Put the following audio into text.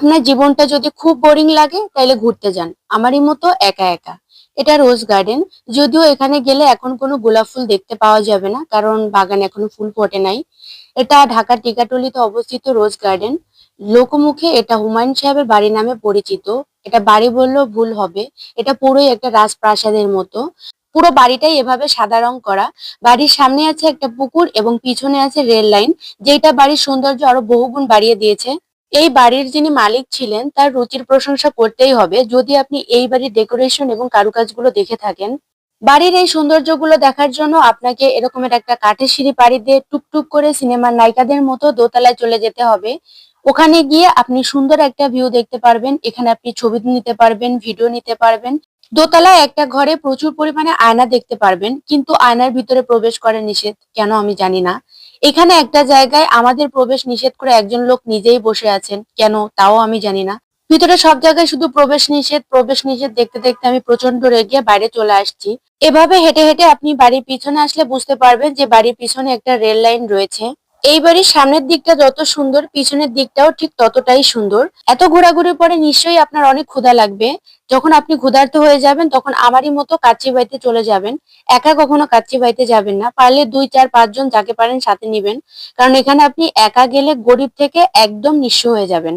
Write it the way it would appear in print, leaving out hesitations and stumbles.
আপনার জীবনটা যদি খুব বোরিং লাগে তাহলে ঘুরতে যান আমারই মতো একা একা। এটা রোজ গার্ডেন। যদিও এখানে গেলে এখন কোনো গোলাপ ফুল দেখতে পাওয়া যাবে না, কারণ বাগানে এখনো ফুল ফোটে নাই। এটা ঢাকার টিকাটুলিতে অবস্থিত রোজ গার্ডেন। লোকমুখে এটা হুমায়ুন সাহেবের বাড়ি নামে পরিচিত। এটা বাড়ি বললেও ভুল হবে। এটা পুরোই একটা রাজপ্রাসাদের মতো। পুরো বাড়িটাই এভাবে সাদা রং করা। বাড়ির সামনে আছে একটা পুকুর এবং পিছনে আছে রেল লাইন, যেটা বাড়ির সৌন্দর্য আরো বহুগুণ বাড়িয়ে দিয়েছে। এই বাড়ির যিনি মালিক ছিলেন তার রুচির প্রশংসা করতেই হবে যদি আপনি এই বাড়ির ডেকোরেশন এবং কারুকাজগুলো দেখে থাকেন। বাড়ির এই সৌন্দর্যগুলো দেখার জন্য আপনাকে এরকমের একটা কাঠের সিঁড়ি পাড়ি দিয়ে টুকটুক করে সিনেমার নায়িকাদের মতো দোতলায় চলে যেতে হবে। ওখানে গিয়ে আপনি সুন্দর একটা ভিউ দেখতে পারবেন। এখানে আপনি ছবি নিতে পারবেন, ভিডিও নিতে পারবেন। দোতলায় একটা ঘরে প্রচুর পরিমাণে আয়না দেখতে পারবেন, কিন্তু আয়নার ভিতরে প্রবেশ করা নিষেধ, কেন আমি জানি না। এখানে একটা জায়গায় আমাদের প্রবেশ নিষেধ করে একজন লোক নিজেই বসে আছেন, কেন তাও আমি জানি না। ভিতরে সব জায়গায় শুধু প্রবেশ নিষেধ প্রবেশ নিষেধ দেখতে দেখতে আমি প্রচন্ড রেগে বাইরে চলে আসছি। এভাবে হেঁটে হেঁটে আপনি বাড়ির পিছনে আসলে বুঝতে পারবেন যে বাড়ির পিছনে একটা রেল লাইন রয়েছে। এই বাড়ির সামনের দিকটা যত সুন্দর, পিছনের দিকটাও ঠিক ততটাই সুন্দর। এত ঘোরাঘুরির পরে নিশ্চয়ই আপনার অনেক ক্ষুধা লাগবে। যখন আপনি ক্ষুধার্ত হয়ে যাবেন তখন আমারই মতো কাচ্চি বাড়িতে চলে যাবেন। একা কখনো কাচ্চি বাড়িতে যাবেন না, পারলে 2 4 5 জন যাকে পারেন সাথে নিবেন। কারণ এখানে আপনি একা গেলে গরিব থেকে একদম নিঃস্ব হয়ে যাবেন।